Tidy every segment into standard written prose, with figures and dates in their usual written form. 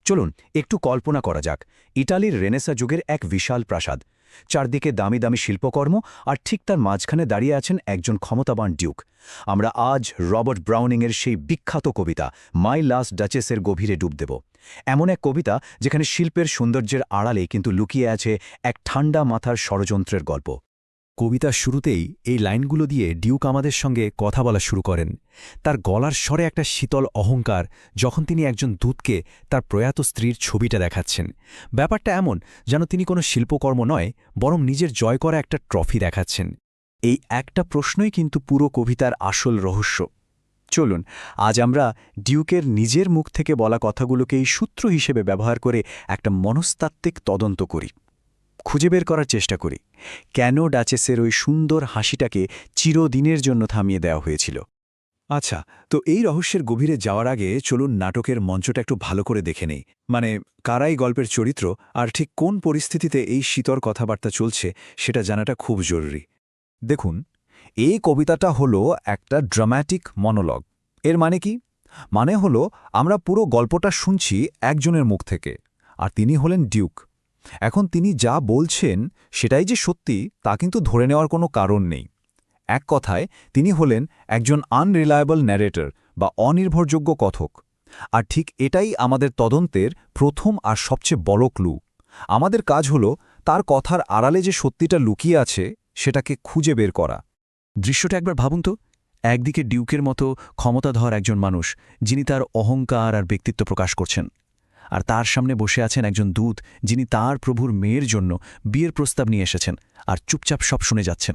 চলুন একটু কল্পনা করা যাক, ইটালির রেনেসা যুগের এক বিশাল প্রাসাদ, চারদিকে দামি দামি শিল্পকর্ম, আর ঠিক তার মাঝখানে দাঁড়িয়ে আছেন একজন ক্ষমতাবান ডিউক। আমরা আজ রবার্ট ব্রাউনিংয়ের সেই বিখ্যাত কবিতা মাই লাস্ট ডাচেসের গভীরে ডুব দেব। এমন এক কবিতা যেখানে শিল্পের সৌন্দর্যের আড়ালে কিন্তু লুকিয়ে আছে এক ঠান্ডা মাথার ষড়যন্ত্রের গল্প। কবিতার শুরুতেই এই লাইনগুলো দিয়ে ডিউক আমাদের সঙ্গে কথা বলা শুরু করেন। তার গলার স্বরে একটা শীতল অহংকার, যখন তিনি একজন দূতকে তার প্রয়াত স্ত্রীর ছবিটা দেখাচ্ছেন। ব্যাপারটা এমন যেন তিনি কোনো শিল্পকর্ম নয়, বরং নিজের জয় করা একটা ট্রফি দেখাচ্ছেন। এই একটা প্রশ্নই কিন্তু পুরো কবিতার আসল রহস্য। চলুন আজ আমরা ডিউকের নিজের মুখ থেকে বলা কথাগুলোকেই সূত্র হিসেবে ব্যবহার করে একটা মনস্তাত্ত্বিক তদন্ত করি, খুঁজে বের করার চেষ্টা করি কেন ডাচেসের ওই সুন্দর হাসিটাকে চিরদিনের জন্য থামিয়ে দেওয়া হয়েছিল। আচ্ছা, তো এই রহস্যের গভীরে যাওয়ার আগে চলুন নাটকের মঞ্চটা একটু ভালো করে দেখে নেই। মানে কারাই গল্পের চরিত্র, আর ঠিক কোন পরিস্থিতিতে এই শীতল কথাবার্তা চলছে সেটা জানাটা খুব জরুরি। দেখুন, এই কবিতাটা হলো একটা ড্রামাটিক মনোলগ। এর মানে কি? মানে হলো আমরা পুরো গল্পটা শুনছি একজনের মুখ থেকে, আর তিনি হলেন ডিউক। এখন তিনি যা বলছেন সেটাই যে সত্যি তা কিন্তু ধরে নেওয়ার কোনো কারণ নেই। এক কথায় তিনি হলেন একজন আনরিলায়েবল ন্যারেটর বা অনির্ভরযোগ্য কথক। আর ঠিক এটাই আমাদের তদন্তের প্রথম আর সবচেয়ে বড় ক্লু। আমাদের কাজ হলো তার কথার আড়ালে যে সত্যিটা লুকিয়ে আছে সেটাকে খুঁজে বের করা। দৃশ্যটা একবার ভাবুন তো, একদিকে ডিউকের মতো ক্ষমতাধর একজন মানুষ, যিনি তার অহংকার আর ব্যক্তিত্ব প্রকাশ করছেন, আর তার সামনে বসে আছেন একজন দূত, যিনি তার প্রভুর মেয়ের জন্য বিয়ের প্রস্তাব নিয়ে এসেছেন আর চুপচাপ সব শুনে যাচ্ছেন।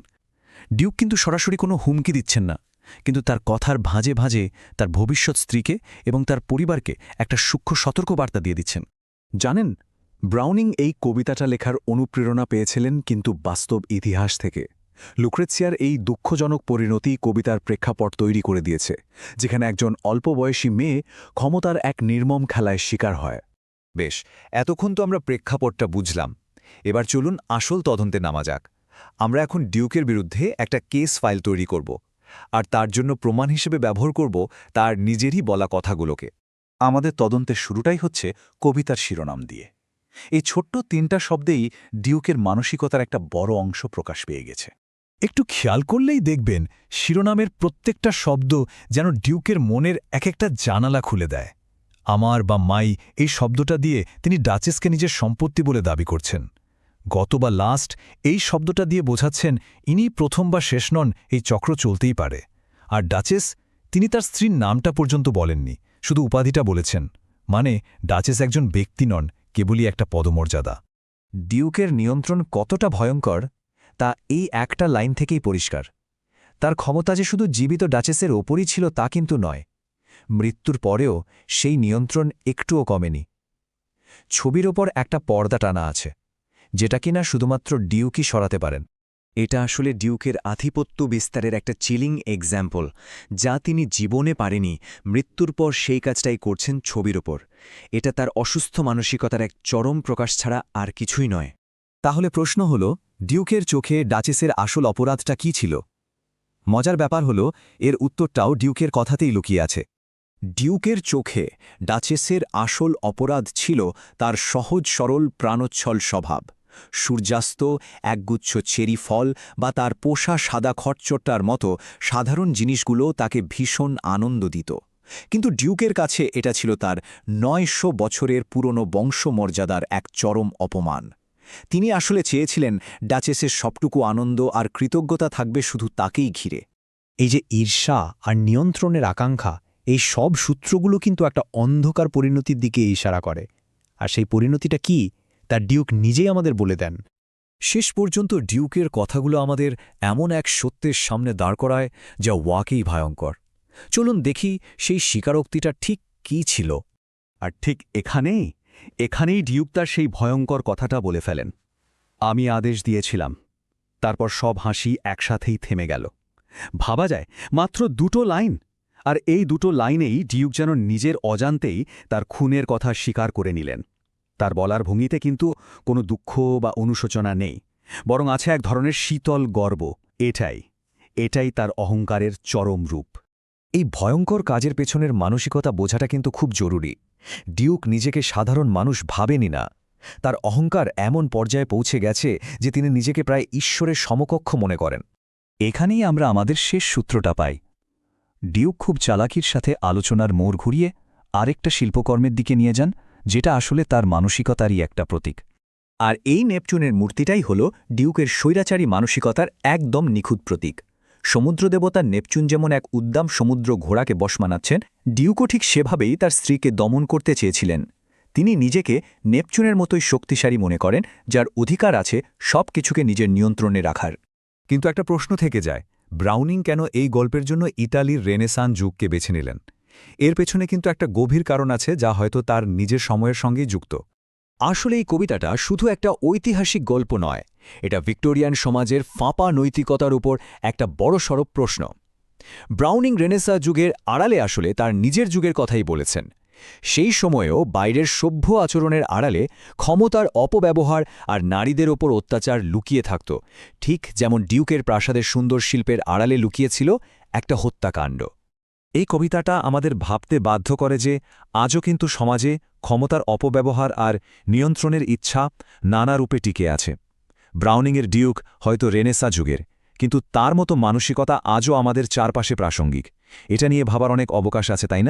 ডিউক কিন্তু সরাসরি কোনো হুমকি দিচ্ছেন না, কিন্তু তার কথার ভাঁজে ভাঁজে তার ভবিষ্যৎ স্ত্রীকে এবং তার পরিবারকে একটা সূক্ষ্ম সতর্কবার্তা দিয়ে দিচ্ছেন। জানেন, ব্রাউনিং এই কবিতাটা লেখার অনুপ্রেরণা পেয়েছিলেন কিন্তু বাস্তব ইতিহাস থেকে। লুক্রেসিয়ার এই দুঃখজনক পরিণতি কবিতার প্রেক্ষাপট তৈরি করে দিয়েছে, যেখানে একজন অল্প বয়সী মেয়ে ক্ষমতার এক নির্মম খেলায় শিকার হয়। বেশ, এতক্ষণ তো আমরা প্রেক্ষাপটটা বুঝলাম। এবার চলুন আসল তদন্তে নামা যাক। আমরা এখন ডিউকের বিরুদ্ধে একটা কেস ফাইল তৈরি করব, আর তার জন্য প্রমাণ হিসেবে ব্যবহার করব তার নিজেরই বলা কথাগুলোকে। আমাদের তদন্তের শুরুটাই হচ্ছে কবিতার শিরোনাম দিয়ে। এই ছোট্ট 3টা শব্দেই ডিউকের মানসিকতার একটা বড় অংশ প্রকাশ পেয়ে গেছে। একটু খেয়াল করলেই দেখবেন শিরোনামের প্রত্যেকটা শব্দ যেন ডিউকের মনের এক একটা জানালা খুলে দেয়। আমার বা মাই এই শব্দটা দিয়ে তিনি ডাচেসকে নিজের সম্পত্তি বলে দাবি করছেন। গত বা লাস্ট এই শব্দটা দিয়ে বোঝাচ্ছেন ইনি প্রথম বা শেষ নন, এই চক্র চলতেই পারে। আর ডাচেস, তিনি তার স্ত্রীর নামটা পর্যন্ত বলেননি, শুধু উপাধিটা বলেছেন। মানে ডাচেস একজন ব্যক্তি নন, কেবলই একটা পদমর্যাদা। ডিউকের নিয়ন্ত্রণ কতটা ভয়ঙ্কর তা এই একটা লাইন থেকেই পরিষ্কার। তার ক্ষমতা যে শুধু জীবিত ডাচেসের ওপরই ছিল তা কিন্তু নয়, মৃত্যুর পরেও সেই নিয়ন্ত্রণ একটুও কমেনি। ছবির ওপর একটা পর্দা টানা আছে, যেটা কিনা শুধুমাত্র ডিউকই সরাতে পারেন। এটা আসলে ডিউকের আধিপত্য বিস্তারের একটা চিলিং এক্সাম্পল, যা তিনি জীবনে পারেনি। মৃত্যুর পর সেই কাজটাই করছেন ছবির ওপর। এটা তার অসুস্থ মানসিকতার এক চরম প্রকাশ ছাড়া আর কিছুই নয়। তাহলে প্রশ্ন হল, ডিউকের চোখে ডাচেসের আসল অপরাধটা কী ছিল? মজার ব্যাপার হল, এর উত্তরটাও ডিউকের কথাতেই লুকিয়ে আছে। ডিউকের চোখে ডাচেসের আসল অপরাধ ছিল তার সহজ সরল প্রাণোচ্ছল স্বভাব। সূর্যাস্ত, একগুচ্ছ চেরি ফল বা তার পোষা সাদা খটচট্টার মতো সাধারণ জিনিসগুলো তাকে ভীষণ আনন্দ দিত। কিন্তু ডিউকের কাছে এটা ছিল তার 900 বছরের পুরনো বংশমর্যাদার এক চরম অপমান। তিনি আসলে চেয়েছিলেন ডাচেসের সবটুকু আনন্দ আর কৃতজ্ঞতা থাকবে শুধু তাকেই ঘিরে। এই যে ঈর্ষা আর নিয়ন্ত্রণের আকাঙ্ক্ষা, এই সব সূত্রগুলো কিন্তু একটা অন্ধকার পরিণতির দিকে ইশারা করে। আর সেই পরিণতিটা কি, তা ডিউক নিজেই আমাদের বলে দেন। শেষ পর্যন্ত ডিউকের কথাগুলো আমাদের এমন এক সত্যের সামনে দাঁড় করায় যা ওয়াকেই ভয়ঙ্কর। চলুন দেখি সেই স্বীকারোক্তিটা ঠিক কী ছিল। আর ঠিক এখানেই ডিউক তার সেই ভয়ঙ্কর কথাটা বলে ফেলেন। আমি আদেশ দিয়েছিলাম। তারপর সব হাসি একসাথেই থেমে গেল। ভাবা যায়, মাত্র 2টো লাইন, আর এই 2টো লাইনেই ডিউক যেন নিজের অজান্তেই তার খুনের কথা স্বীকার করে নিলেন। তার বলার ভঙ্গিতে কিন্তু কোনো দুঃখ বা অনুশোচনা নেই, বরং আছে এক ধরনের শীতল গর্ব। এটাই তার অহংকারের চরম রূপ। এই ভয়ঙ্কর কাজের পেছনের মানসিকতা বোঝাটা কিন্তু খুব জরুরি। ডিউক নিজেকে সাধারণ মানুষ ভাবেনি না। তার অহংকার এমন পর্যায়ে পৌঁছে গেছে যে তিনি নিজেকে প্রায় ঈশ্বরের সমকক্ষ মনে করেন। এখানেই আমরা আমাদের শেষ সূত্রটা পাই। ডিউক খুব চালাকির সাথে আলোচনার মোড় ঘুরিয়ে আরেকটা শিল্পকর্মের দিকে নিয়ে যান, যেটা আসলে তার মানসিকতারই একটা প্রতীক। আর এই নেপচুনের মূর্তিটাই হল ডিউকের স্বৈরাচারী মানসিকতার একদম নিখুঁত প্রতীক। সমুদ্রদেবতা নেপচুন যেমন এক উদ্দাম সমুদ্র ঘোড়াকে বশ মানাচ্ছেন, ডিউকও ঠিক সেভাবেই তার স্ত্রীকে দমন করতে চেয়েছিলেন। তিনি নিজেকে নেপচুনের মতোই শক্তিশালী মনে করেন, যার অধিকার আছে সব কিছুকে নিজের নিয়ন্ত্রণে রাখার। কিন্তু একটা প্রশ্ন থেকে যায়, ব্রাউনিং কেন এই গল্পের জন্য ইতালির রেনেসান যুগকে বেছে নিলেন? এর পেছনে কিন্তু একটা গভীর কারণ আছে, যা হয়তো তার নিজের সময়ের সঙ্গেই যুক্ত। আসলে এই কবিতাটা শুধু একটা ঐতিহাসিক গল্প নয়, এটা ভিক্টোরিয়ান সমাজের ফাঁপা নৈতিকতার উপর একটা বড়সড় প্রশ্ন। ব্রাউনিং রেনেসাঁ যুগের আড়ালে আসলে তার নিজের যুগের কথাই বলেছেন। সেই সময়েও বাইরের সভ্য আচরণের আড়ালে ক্ষমতার অপব্যবহার আর নারীদের ওপর অত্যাচার লুকিয়ে থাকত, ঠিক যেমন ডিউকের প্রাসাদের সুন্দর শিল্পের আড়ালে লুকিয়েছিল একটা হত্যাকাণ্ড। এই কবিতাটা আমাদের ভাবতে বাধ্য করে যে আজও কিন্তু সমাজে ক্ষমতার অপব্যবহার আর নিয়ন্ত্রণের ইচ্ছা নানা রূপে টিকে আছে। ব্রাউনিংয়ের ডিউক হয়তো রেনেসাঁ যুগের, কিন্তু তার মতো মানসিকতা আজও আমাদের চারপাশে প্রাসঙ্গিক। এটা নিয়ে ভাবার অনেক অবকাশ আছে, তাই না?